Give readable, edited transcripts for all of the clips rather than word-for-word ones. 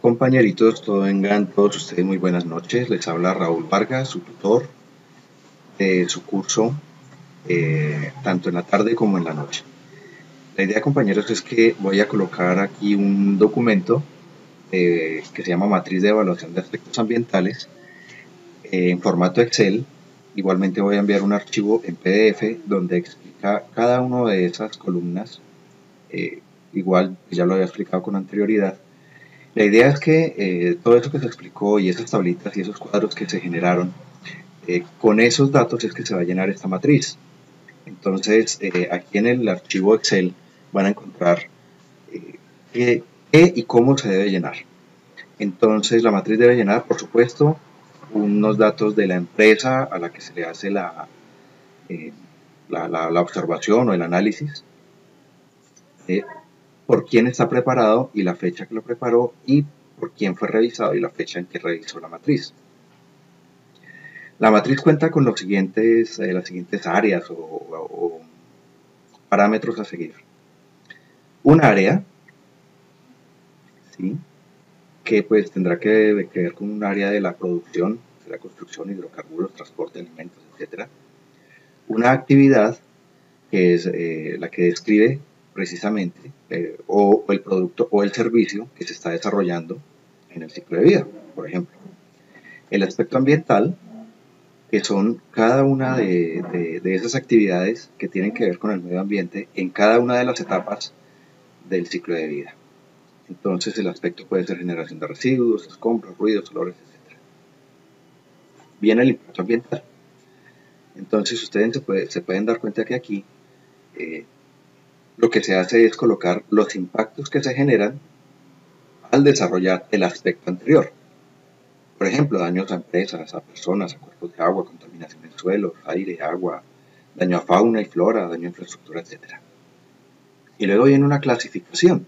Compañeritos, tengan todos ustedes muy buenas noches. Les habla Raúl Vargas, su tutor de su curso, tanto en la tarde como en la noche. La idea, compañeros, es que voy a colocar aquí un documento que se llama Matriz de Evaluación de Aspectos Ambientales en formato Excel. Igualmente voy a enviar un archivo en PDF donde explica cada una de esas columnas. Igual ya lo había explicado con anterioridad. La idea es que todo eso que se explicó y esas tablitas y esos cuadros que se generaron, con esos datos es que se va a llenar esta matriz. Entonces, aquí en el archivo Excel van a encontrar qué y cómo se debe llenar. Entonces, la matriz debe llenar, por supuesto, unos datos de la empresa a la que se le hace la observación o el análisis, por quién está preparado y la fecha que lo preparó, y por quién fue revisado y la fecha en que revisó la matriz. La matriz cuenta con las siguientes áreas o parámetros a seguir. Un área, ¿sí?, que pues tendrá que ver con un área de la producción, de la construcción, hidrocarburos, transporte, alimentos, etc. Una actividad, que es la que describe precisamente o el producto o el servicio que se está desarrollando en el ciclo de vida, por ejemplo. El aspecto ambiental, que son cada una de esas actividades que tienen que ver con el medio ambiente en cada una de las etapas del ciclo de vida. Entonces el aspecto puede ser generación de residuos, escombros, ruidos, olores, etc. Viene el impacto ambiental. Entonces ustedes se pueden dar cuenta que aquí lo que se hace es colocar los impactos que se generan al desarrollar el aspecto anterior. Por ejemplo, daños a empresas, a personas, a cuerpos de agua, contaminación en suelos, aire, agua, daño a fauna y flora, daño a infraestructura, etc. Y luego viene una clasificación.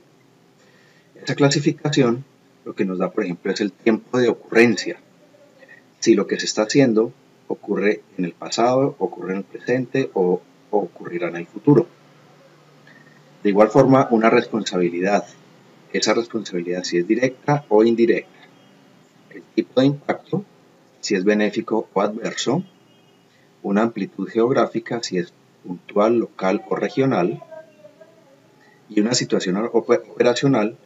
Esa clasificación lo que nos da, por ejemplo, es el tiempo de ocurrencia. Si lo que se está haciendo ocurre en el pasado, ocurre en el presente o ocurrirá en el futuro. De igual forma, una responsabilidad. Esa responsabilidad si es directa o indirecta. El tipo de impacto, si es benéfico o adverso. Una amplitud geográfica, si es puntual, local o regional. Y una situación operacional,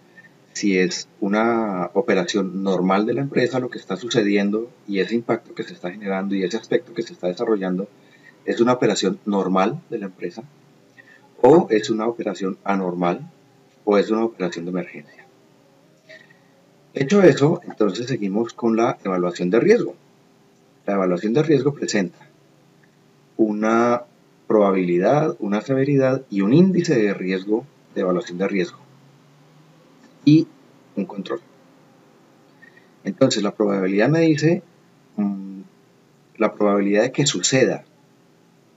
si es una operación normal de la empresa, lo que está sucediendo y ese impacto que se está generando y ese aspecto que se está desarrollando es una operación normal de la empresa, o es una operación anormal, o es una operación de emergencia. Hecho eso, entonces seguimos con la evaluación de riesgo. La evaluación de riesgo presenta una probabilidad, una severidad y un índice de riesgo de evaluación de riesgo y un control. Entonces la probabilidad me dice la probabilidad de que suceda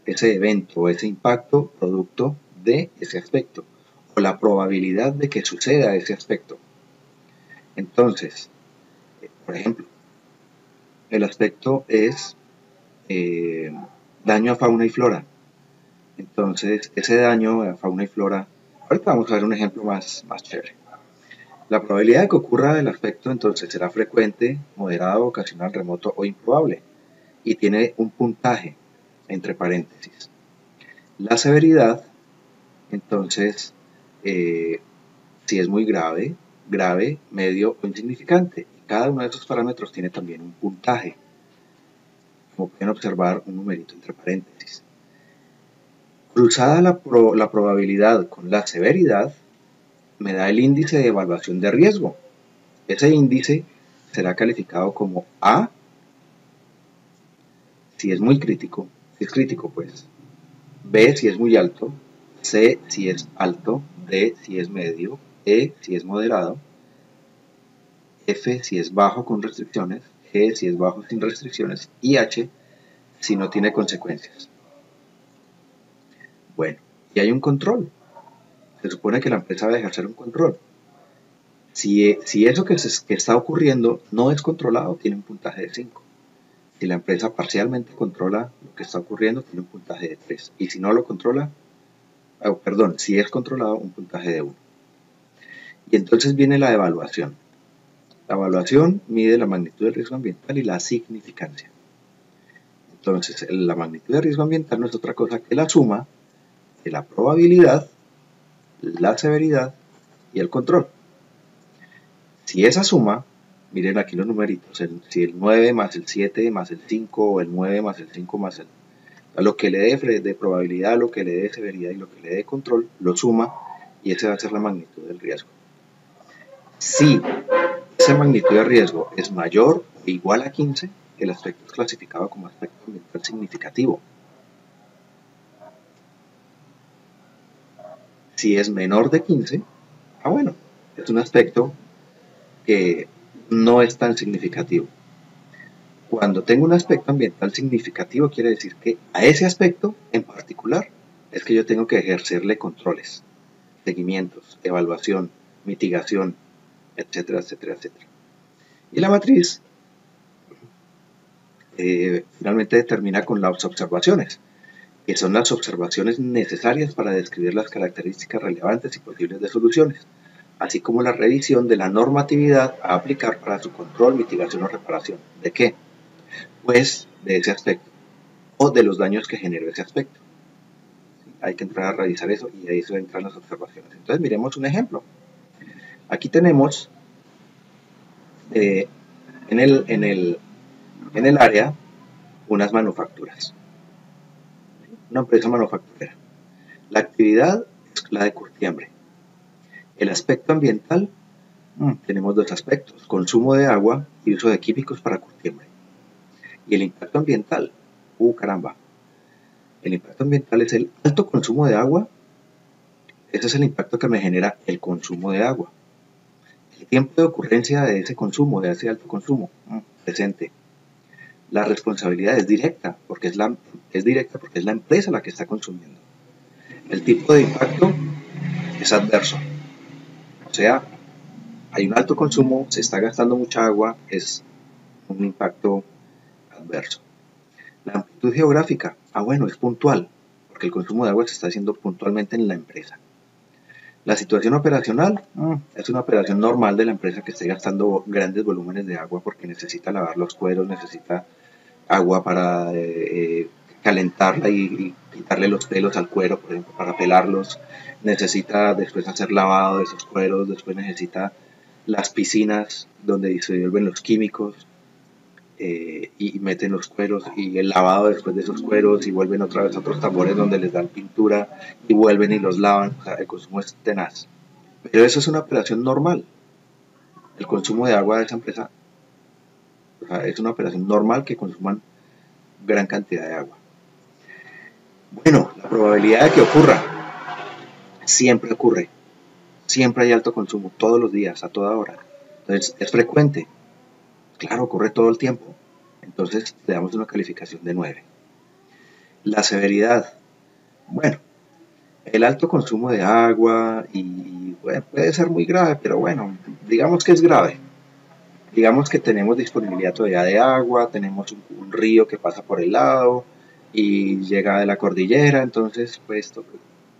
ese evento o ese impacto producto de ese aspecto, o la probabilidad de que suceda ese aspecto. Entonces, por ejemplo, el aspecto es daño a fauna y flora. Entonces, ese daño a fauna y flora, ahorita vamos a ver un ejemplo más chévere. La probabilidad de que ocurra el aspecto entonces será frecuente, moderado, ocasional, remoto o improbable, y tiene un puntaje entre paréntesis. La severidad, entonces, si es muy grave, medio o insignificante. Y cada uno de esos parámetros tiene también un puntaje. Como pueden observar, un numerito entre paréntesis. Cruzada la probabilidad con la severidad, me da el índice de evaluación de riesgo. Ese índice será calificado como A, si es muy crítico, si es crítico pues, B si es muy alto, C si es alto, D si es medio, E si es moderado, F si es bajo con restricciones, G si es bajo sin restricciones y H si no tiene consecuencias. Bueno, y hay un control. Se supone que la empresa debe ejercer un control. Si eso que está ocurriendo no es controlado, tiene un puntaje de 5. Si la empresa parcialmente controla lo que está ocurriendo, tiene un puntaje de 3. Y si no lo controla, si es controlado, un puntaje de 1. Y entonces viene la evaluación. La evaluación mide la magnitud del riesgo ambiental y la significancia. Entonces, la magnitud del riesgo ambiental no es otra cosa que la suma de la probabilidad, la severidad y el control. Si esa suma, miren aquí los numeritos, si el 9 más el 7 más el 5 o el 9 más el 5 más el... lo que le dé de probabilidad, lo que le dé severidad y lo que le dé control, lo suma y esa va a ser la magnitud del riesgo. Si esa magnitud de riesgo es mayor o igual a 15, el aspecto es clasificado como aspecto ambiental significativo. Si es menor de 15, bueno, es un aspecto que no es tan significativo. Cuando tengo un aspecto ambiental significativo, quiere decir que a ese aspecto en particular es que yo tengo que ejercerle controles, seguimientos, evaluación, mitigación, etcétera, etcétera, etcétera. Y la matriz finalmente determina con las observaciones, que son las observaciones necesarias para describir las características relevantes y posibles de soluciones, así como la revisión de la normatividad a aplicar para su control, mitigación o reparación. ¿De qué? Pues de ese aspecto, o de los daños que generó ese aspecto. ¿Sí? Hay que entrar a revisar eso y ahí se entran las observaciones. Entonces miremos un ejemplo. Aquí tenemos en el área unas manufacturas, una empresa manufacturera. La actividad es la de curtiembre. El aspecto ambiental, tenemos dos aspectos, consumo de agua y uso de químicos para curtiembre. Y el impacto ambiental, caramba, el impacto ambiental es el alto consumo de agua. Ese es el impacto que me genera el consumo de agua. El tiempo de ocurrencia de ese consumo, de ese alto consumo, presente. La responsabilidad es directa, porque es la empresa la que está consumiendo. El tipo de impacto es adverso. O sea, hay un alto consumo, se está gastando mucha agua, es un impacto adverso. La amplitud geográfica, bueno, es puntual, porque el consumo de agua se está haciendo puntualmente en la empresa. La situación operacional es una operación normal de la empresa que esté gastando grandes volúmenes de agua porque necesita lavar los cueros, necesita agua para calentarla y quitarle los pelos al cuero, por ejemplo, para pelarlos. Necesita después hacer lavado de esos cueros, después necesita las piscinas donde se disuelven los químicos y meten los cueros y el lavado después de esos cueros y vuelven otra vez a otros tambores donde les dan pintura y vuelven y los lavan. O sea, el consumo es tenaz. Pero eso es una operación normal. El consumo de agua de esa empresa, o sea, es una operación normal que consuman gran cantidad de agua. Bueno, la probabilidad de que ocurra siempre ocurre. Siempre hay alto consumo, todos los días, a toda hora. Entonces, es frecuente. Claro, ocurre todo el tiempo. Entonces, le damos una calificación de 9. La severidad. Bueno, el alto consumo de agua bueno, puede ser muy grave, pero bueno, digamos que es grave. Digamos que tenemos disponibilidad todavía de agua, tenemos un río que pasa por el lado y llega de la cordillera, entonces pues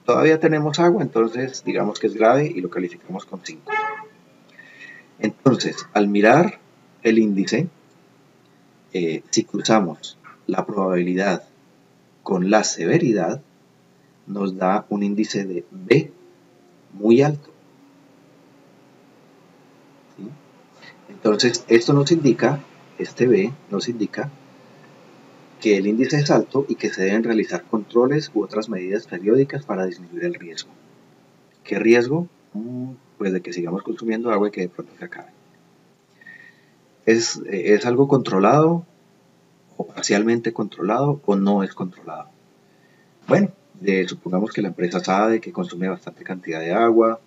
todavía tenemos agua, entonces digamos que es grave y lo calificamos con 5. Entonces, al mirar el índice, si cruzamos la probabilidad con la severidad, nos da un índice de B muy alto. ¿Sí? Entonces, esto nos indica, este B nos indica que el índice es alto y que se deben realizar controles u otras medidas periódicas para disminuir el riesgo. ¿Qué riesgo? Pues de que sigamos consumiendo agua y que de pronto se acabe. ¿Es algo controlado o parcialmente controlado o no es controlado? Bueno, supongamos que la empresa sabe que consume bastante cantidad de agua,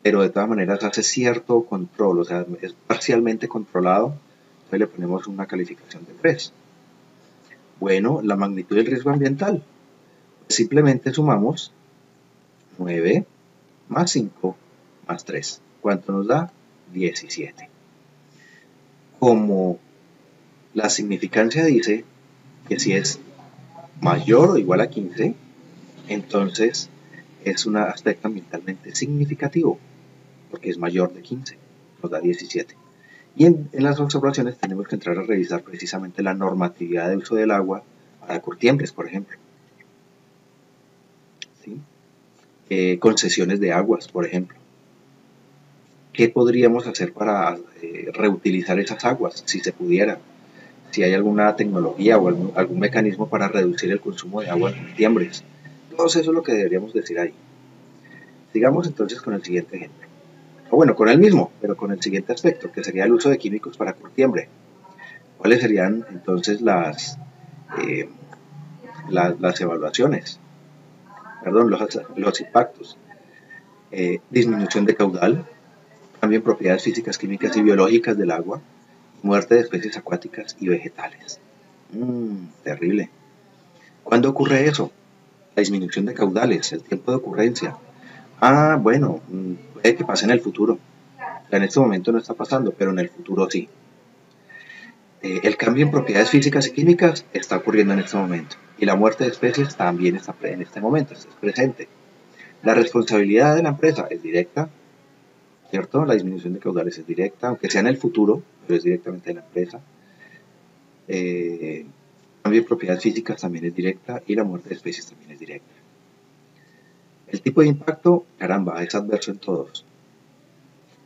pero de todas maneras hace cierto control, o sea, es parcialmente controlado, entonces le ponemos una calificación de 3. Bueno, la magnitud del riesgo ambiental. Simplemente sumamos 9 más 5 más 3. ¿Cuánto nos da? 17. Como la significancia dice que si es mayor o igual a 15, entonces es un aspecto ambientalmente significativo, porque es mayor de 15. nos da 17. Y en las observaciones tenemos que entrar a revisar precisamente la normatividad de uso del agua para curtiembres, por ejemplo. ¿Sí? Concesiones de aguas, por ejemplo. ¿Qué podríamos hacer para reutilizar esas aguas, si se pudiera? Si hay alguna tecnología o algún mecanismo para reducir el consumo de agua en curtiembres. Todo eso es lo que deberíamos decir ahí. Sigamos entonces con el siguiente ejemplo. O bueno, con el mismo, pero con el siguiente aspecto, que sería el uso de químicos para curtiembre. ¿Cuáles serían entonces las evaluaciones? Perdón, los impactos. Disminución de caudal, cambio en propiedades físicas, químicas y biológicas del agua, muerte de especies acuáticas y vegetales. Terrible. ¿Cuándo ocurre eso? La disminución de caudales, el tiempo de ocurrencia. Bueno, puede que pase en el futuro. En este momento no está pasando, pero en el futuro sí. El cambio en propiedades físicas y químicas está ocurriendo en este momento. Y la muerte de especies también está en este momento, es presente. La responsabilidad de la empresa es directa, ¿cierto? La disminución de caudales es directa, aunque sea en el futuro, pero es directamente de la empresa. Cambio de propiedades físicas también es directa y la muerte de especies también es directa. El tipo de impacto, caramba, es adverso en todos.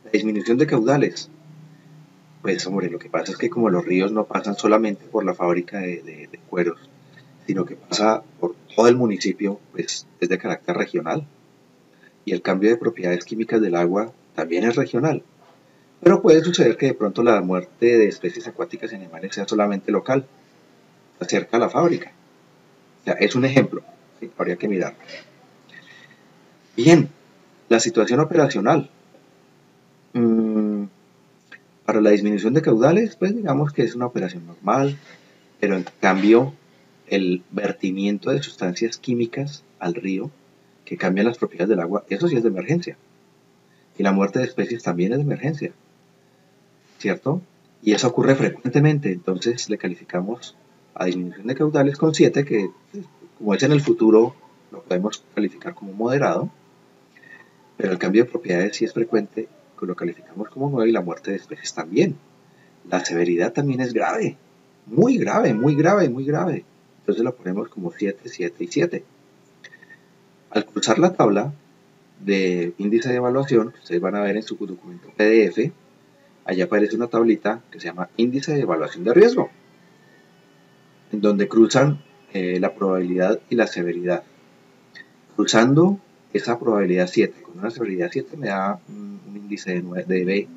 La disminución de caudales, pues hombre, lo que pasa es que como los ríos no pasan solamente por la fábrica de cueros, sino que pasa por todo el municipio, pues es de carácter regional. Y el cambio de propiedades químicas del agua también es regional. Pero puede suceder que de pronto la muerte de especies acuáticas y animales sea solamente local, cerca a la fábrica. O sea, es un ejemplo, ¿sí? Habría que mirar. Bien, la situación operacional. Para la disminución de caudales, pues digamos que es una operación normal, pero en cambio el vertimiento de sustancias químicas al río que cambian las propiedades del agua, eso sí es de emergencia. Y la muerte de especies también es de emergencia, ¿cierto? Y eso ocurre frecuentemente, entonces le calificamos a disminución de caudales con 7, que como es en el futuro, lo podemos calificar como moderado, pero el cambio de propiedades sí es frecuente, lo calificamos como 9 y la muerte de especies también. La severidad también es grave, muy grave, muy grave, muy grave. Entonces la ponemos como 7, 7 y 7. Al cruzar la tabla de índice de evaluación, que ustedes van a ver en su documento PDF, allá aparece una tablita que se llama índice de evaluación de riesgo, en donde cruzan la probabilidad y la severidad. Cruzando esa probabilidad 7 con una severidad 7 me da un índice de B,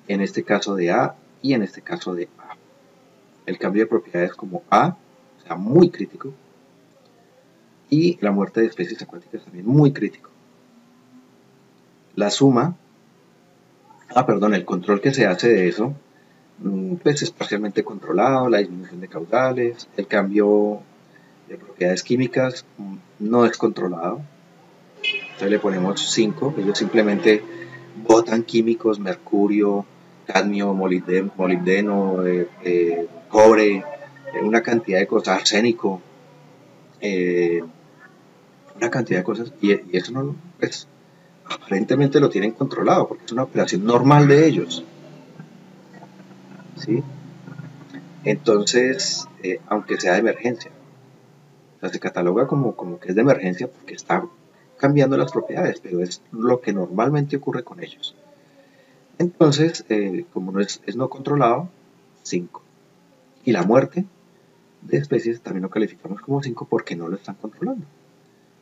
en este caso de A y en este caso de A. El cambio de propiedades como A, o sea, muy crítico, y la muerte de especies acuáticas también muy crítico. La suma, el control que se hace de eso, pues es parcialmente controlado, la disminución de caudales, el cambio de propiedades químicas no es controlado. Entonces le ponemos 5, ellos simplemente botan químicos, mercurio, cadmio, molibdeno, cobre, una cantidad de cosas, arsénico, una cantidad de cosas, y eso no, pues, aparentemente lo tienen controlado, porque es una operación normal de ellos, ¿sí? Entonces, aunque sea de emergencia, o sea, se cataloga como que es de emergencia porque está cambiando las propiedades, pero es lo que normalmente ocurre con ellos. Entonces, como no es no controlado, 5. Y la muerte de especies también lo calificamos como 5 porque no lo están controlando.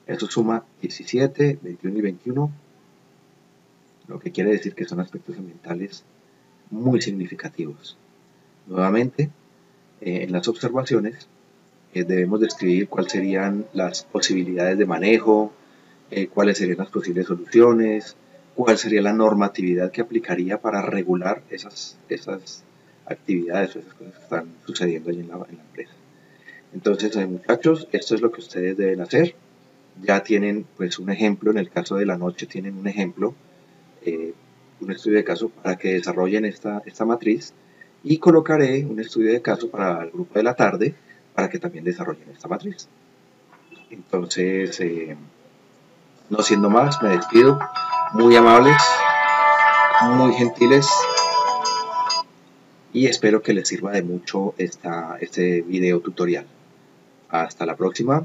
Eso suma 17, 21 y 21, lo que quiere decir que son aspectos ambientales muy significativos. Nuevamente, en las observaciones debemos describir cuáles serían las posibilidades de manejo, cuáles serían las posibles soluciones, cuál sería la normatividad que aplicaría para regular esas actividades o esas cosas que están sucediendo allí en la empresa. Entonces, muchachos, esto es lo que ustedes deben hacer. Ya tienen pues un ejemplo, en el caso de la noche tienen un ejemplo, un estudio de caso para que desarrollen esta matriz, y colocaré un estudio de caso para el grupo de la tarde para que también desarrollen esta matriz. Entonces, no siendo más, me despido. Muy amables, muy gentiles y espero que les sirva de mucho este video tutorial. Hasta la próxima.